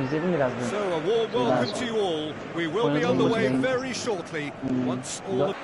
İzledim biraz dün. So a warm welcome to you all. We will be underway very shortly. Once all Yok,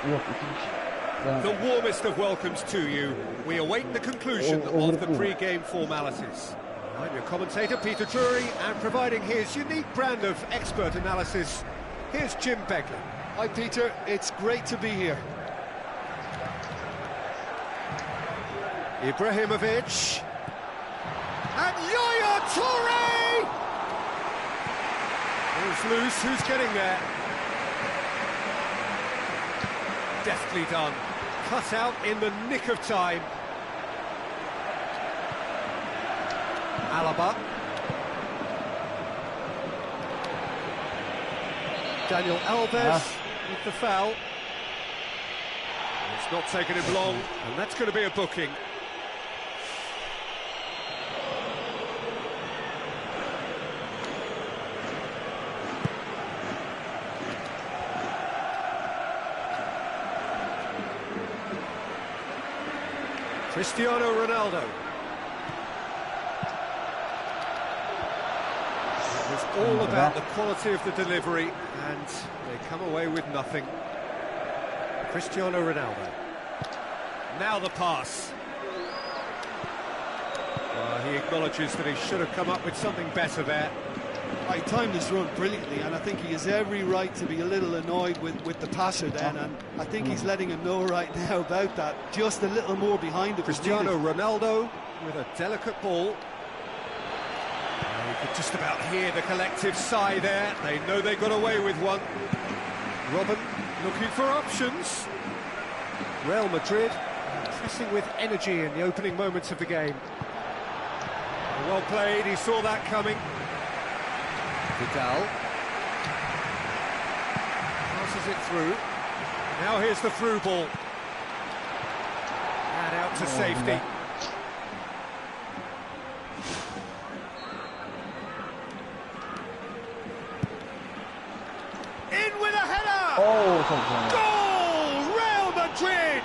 iki kişi. the warmest of welcomes to you. We await the conclusion of the pre-game formalities. I'm your commentator Peter Drury, and providing his unique brand of expert analysis, here's Jim Begley. Hi Peter, it's great to be here. Ibrahimovic. And Yaya Toure! Ball's loose, who's getting there? Deftly done. Cut out in the nick of time. Alaba. Daniel Alves with the foul. It's not taken him long, and that's going to be a booking. Cristiano Ronaldo. It was all about the quality of the delivery, and they come away with nothing. Cristiano Ronaldo. Now the pass. He acknowledges that he should have come up with something better there. He timed this run brilliantly, and I think he has every right to be a little annoyed with the passer then, and I think he's letting him know right now about that. Just a little more behind it. Cristiano Ronaldo with a delicate ball. You could just about hear the collective sigh there. They know they got away with one. Robben looking for options. Real Madrid pressing with energy in the opening moments of the game. Well played, he saw that coming. Vidal passes it through. Now here's the through ball. And out to safety. In with a header! Goal! Real Madrid!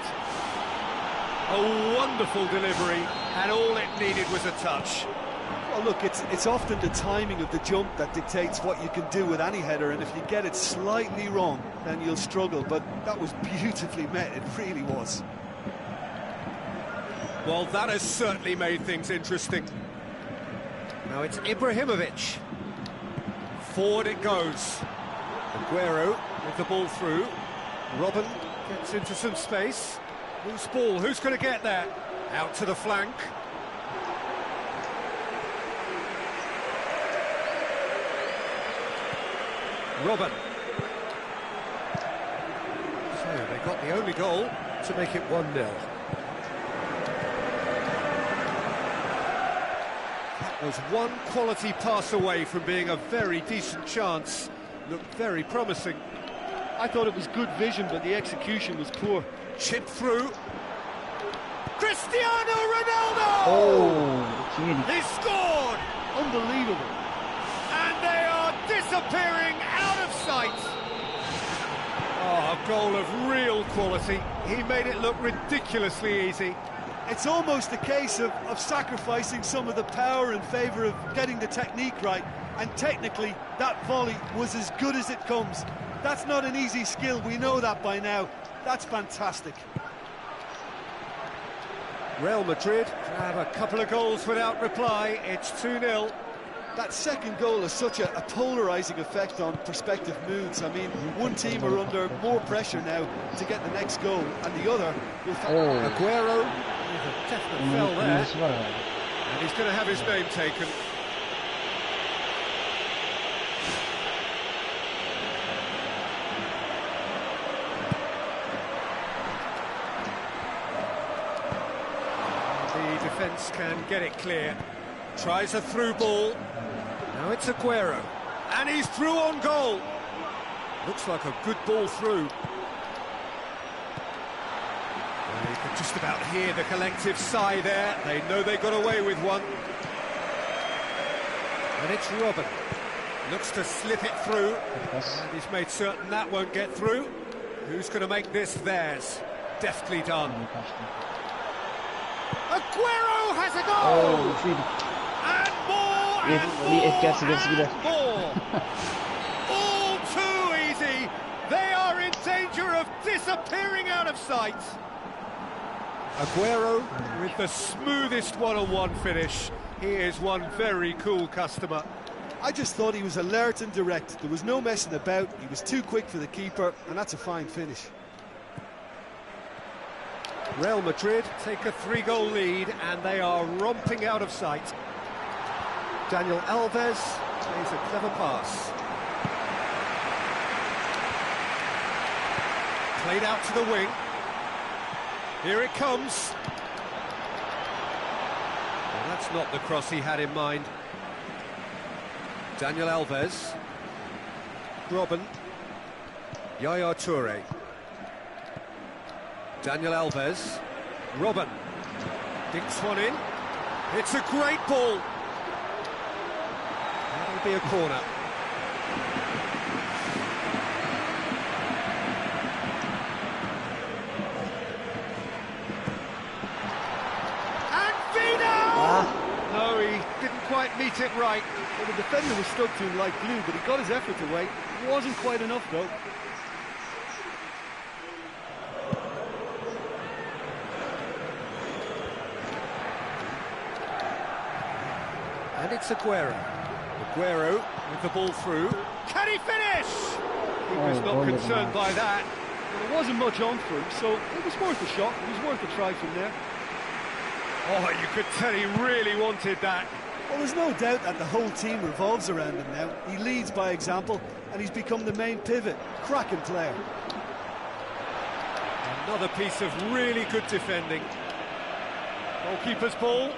A wonderful delivery, and all it needed was a touch. Well, look, it's often the timing of the jump that dictates what you can do with any header, and if you get it slightly wrong, then you'll struggle, but that was beautifully met, it really was. Well, that has certainly made things interesting. Now it's Ibrahimovic. Forward it goes. Aguero with the ball through. Robben gets into some space. Loose ball, who's going to get there? Out to the flank. Robben. So they got the only goal to make it 1-0. That was one quality pass away from being a very decent chance. Looked very promising. I thought it was good vision, but the execution was poor. Chipped through. Cristiano Ronaldo! Oh, he scored! Unbelievable. And they are disappearing out of sight. Oh, a goal of real quality. He made it look ridiculously easy. It's almost a case of sacrificing some of the power in favour of getting the technique right, and technically that volley was as good as it comes. That's not an easy skill, we know that by now. That's fantastic. Real Madrid have a couple of goals without reply. It's 2-0. That second goal has such a polarising effect on prospective moods. I mean, one team are under more pressure now to get the next goal, and the other will... Aguero with a definite fell there. And he's going to have his name taken. The defence can get it clear. Tries a through ball. Now it's Aguero. And he's through on goal. Looks like a good ball through. Well, you could just about hear the collective sigh there. They know they got away with one. And it's Robben. Looks to slip it through. And he's made certain that won't get through. Who's going to make this theirs? Deftly done. Aguero has a goal! And more FPS gider. More. All too easy. They are in danger of disappearing out of sight. Aguero with the smoothest one-on-one finish. He is one very cool customer. I just thought he was alert and direct. There was no messing about. He was too quick for the keeper, and that's a fine finish. Real Madrid take a 3-goal lead, and they are romping out of sight. Daniel Alves plays a clever pass. Played out to the wing. Here it comes. Well, that's not the cross he had in mind. Daniel Alves. Robben. Yaya Toure. Daniel Alves. Robben. Dinks one in. It's a great ball. That'll be a corner. And Vidal! No, he didn't quite meet it right. Well, the defender was stuck to him like glue, but he got his effort away. Wasn't quite enough, though. And it's Aguero. Aguero with the ball through. Can he finish? He was not concerned by that. Well, there wasn't much on for him, so it was worth a shot. It was worth a try from there. Oh, you could tell he really wanted that. Well, there's no doubt that the whole team revolves around him now. He leads by example, and he's become the main pivot. Cracking player. Another piece of really good defending. Goalkeeper's ball.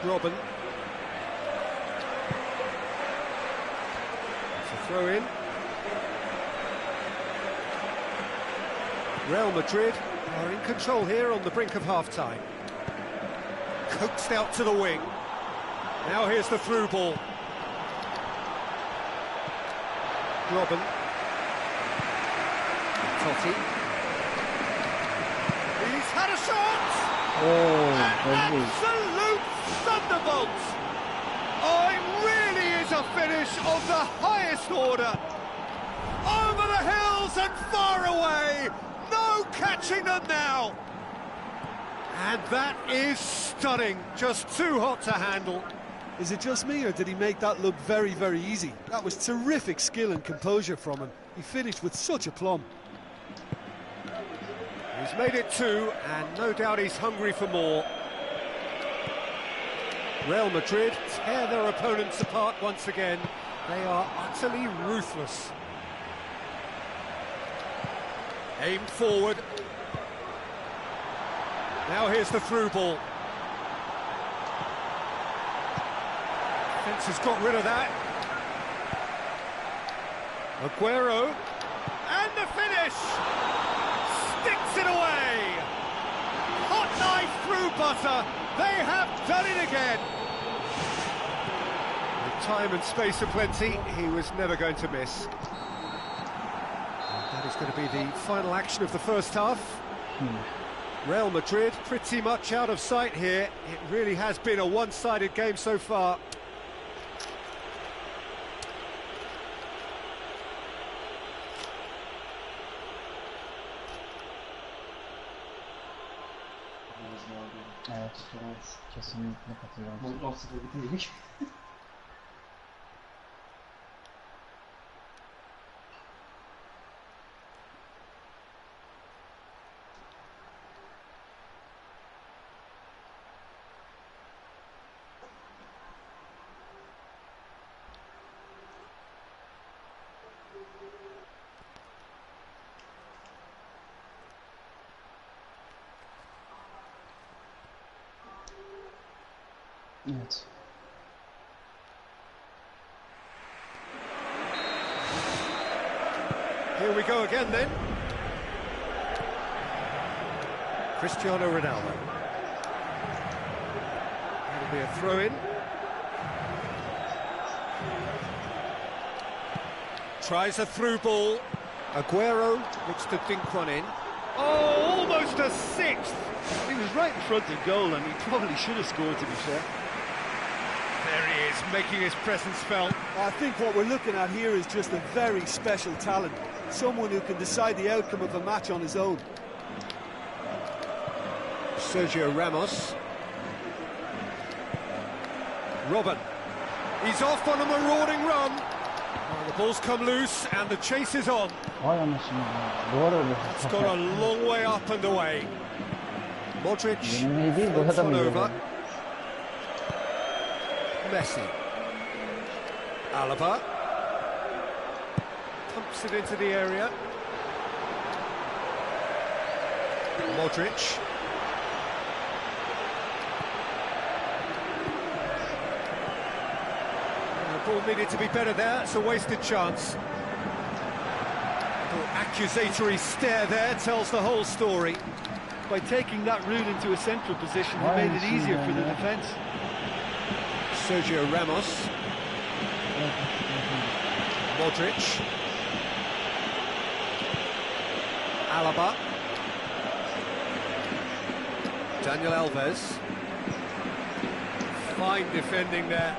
Robben. It's a throw in. Real Madrid are in control here on the brink of half-time. Coaxed out to the wing. Now here's the through ball. Robben. Totti. He's had a shot! An absolute thunderbolt! Oh, it really is a finish of the highest order. Over the hills and far away. No catching them now. And that is stunning. Just too hot to handle. Is it just me, or did he make that look very, very easy? That was terrific skill and composure from him. He finished with such aplomb. He's made it 2, and no doubt he's hungry for more. Real Madrid tear their opponents apart once again. They are utterly ruthless. Aimed forward. Now here's the through ball. Defence has got rid of that. Aguero. And the finish! Sticks it away! Hot knife through butter. They have done it again. With time and space aplenty, he was never going to miss. And that is going to be the final action of the first half. Real Madrid pretty much out of sight here. It really has been a one-sided game so far. Evet, kesinlikle katılıyorum. 10-0 bitirdik. Evet. Here we go again then. Cristiano Ronaldo. It'll be a throw-in. Tries a through ball. Aguero looks to dink one in. Oh, almost a sixth! He was right in front of goal, and he probably should have scored, to be fair. There he is making his presence felt. I think what we're looking at here is just a very special talent. Someone who can decide the outcome of a match on his own. Sergio Ramos. Robben. He's off on a marauding run. Oh, the ball's come loose and the chase is on. Vay anasını ya. Doğru öyle. It's gone a long way up and away. Modric. Yenilmeyi değil, fronts daha da one mı iyi over. oldu? Messi. Alaba. Pumps it into the area. Modric. The ball needed to be better there. It's a wasted chance. Little accusatory stare there tells the whole story. By taking that route into a central position, he made it easier for the defence. Sergio Ramos. Modric. Alaba. Daniel Alves. Fine defending there.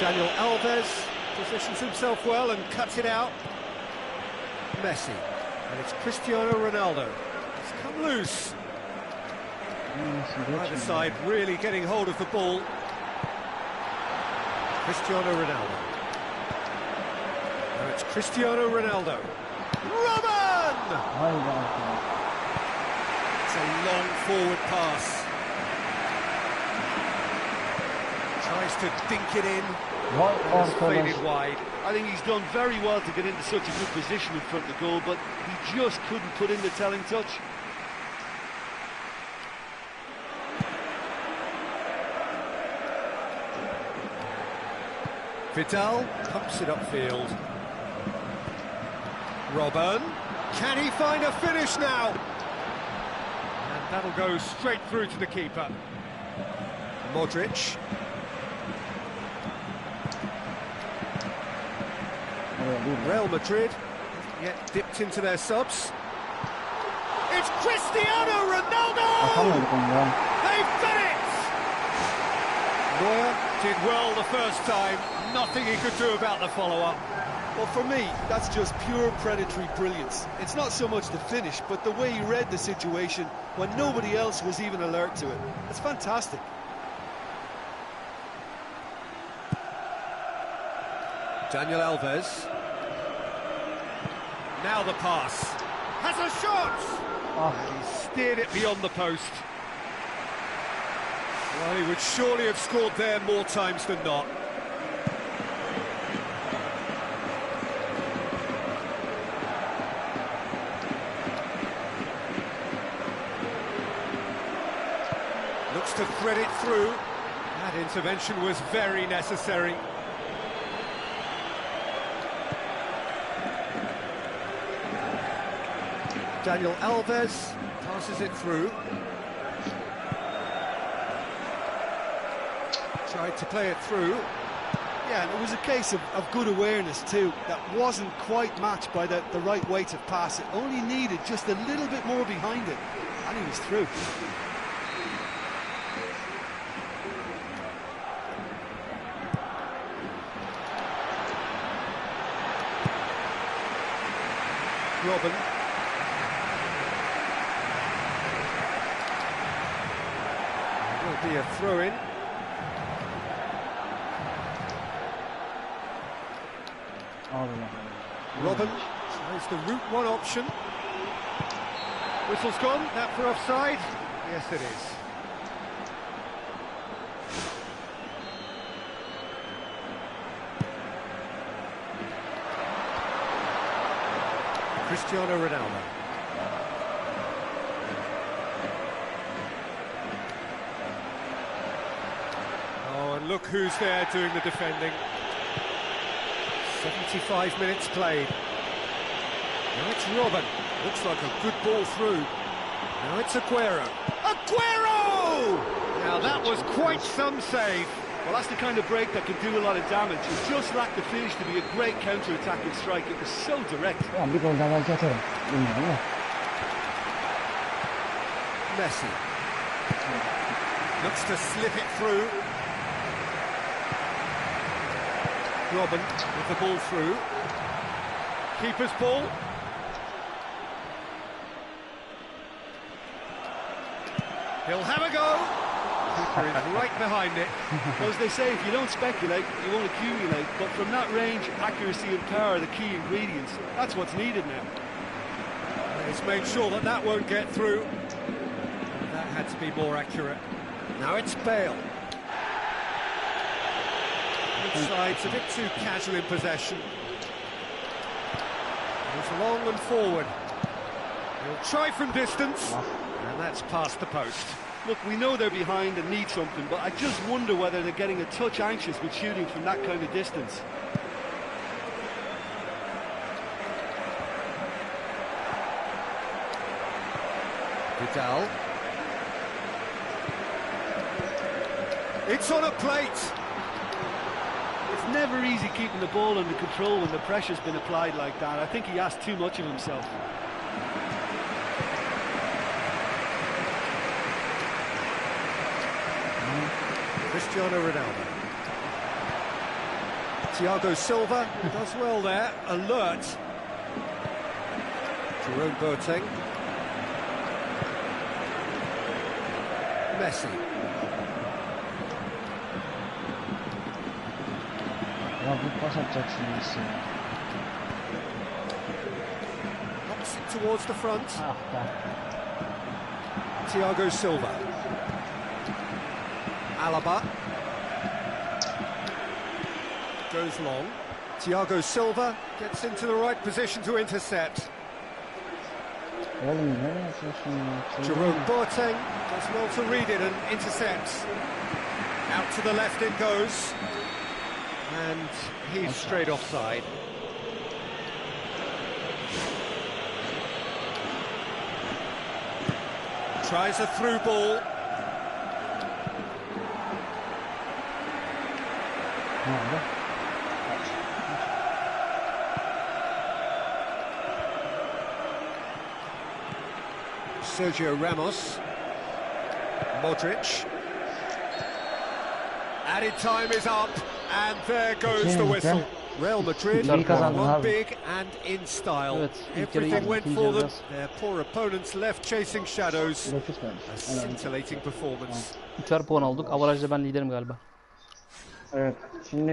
Daniel Alves positions himself well and cuts it out. Messi. And it's Cristiano Ronaldo. It's come loose. Either side really getting hold of the ball. Cristiano Ronaldo. Now it's Cristiano Ronaldo. Robben! It's a long forward pass. Tries to dink it in. It's faded wide. I think he's done very well to get into such a good position in front of the goal, but he just couldn't put in the telling touch. Vidal pumps it upfield. Robben, can he find a finish now? And that'll go straight through to the keeper. Modric. Real Madrid yet dipped into their subs. It's Cristiano Ronaldo! They've done it! Neuer did well the first time, nothing he could do about the follow-up. Well, for me, that's just pure predatory brilliance. It's not so much the finish, but the way he read the situation when nobody else was even alert to it. It's fantastic. Daniel Alves. Now the pass. Has a shot! He steered it beyond the post. Well, he would surely have scored there more times than not. Looks to thread it through. That intervention was very necessary. Daniel Alves passes it through. Tried to play it through. Yeah, and it was a case of good awareness too. That wasn't quite matched by the right weight of pass. It only needed just a little bit more behind it, and he was through. Robben. Will be a throw-in. Robben tries the route one option. Whistle's gone, that for offside? Yes, it is. Cristiano Ronaldo. Oh, and look who's there doing the defending. 75 minutes played. Now it's Robben. Looks like a good ball through. Now it's Aguero. Aguero! Now that was quite some save. Well, that's the kind of break that can do a lot of damage. It just lacked the finish to be a great counter-attacking strike. It was so direct. Ya bir gol daha belki atarım. Bilmiyorum ama. Messi looks to slip it through. Robin with the ball through. Keeper's ball. He'll have a go. Keeper is right behind it. Well, as they say, if you don't speculate, you won't accumulate. But from that range, accuracy and power are the key ingredients. That's what's needed now. He's made sure that that won't get through. That had to be more accurate. Now it's Bale. Both sides a bit too casual in possession. Goes long and forward. He'll try from distance, and that's past the post. Look, we know they're behind and need something, but I just wonder whether they're getting a touch anxious with shooting from that kind of distance. Vidal. It's on a plate. It's never easy keeping the ball under control when the pressure's been applied like that. I think he asked too much of himself. Cristiano Ronaldo. Thiago Silva does well there, alert. Jerome Boateng. Messi. Ya bu pas atacaksın Messi. Knocks it towards the front. Ah be. Thiago Silva. Alaba. Goes long. Thiago Silva gets into the right position to intercept. Oğlum ne yapıyorsun ya? Jerome Boateng does well to read it and intercepts. Out to the left it goes. And he's straight offside. Tries a through ball. Ne oldu? Sergio Ramos. Modric. Added time is up, and there goes the whistle. Real Madrid İyi kazandın won abi. big and in style. Evet, ilk yarı Everything iyi, went ikinci for them. biraz. Their poor opponents left chasing shadows. 9 vermiş. A scintillating performance. 3'er puan aldık. Avarajda ben liderim galiba. Evet. Şimdi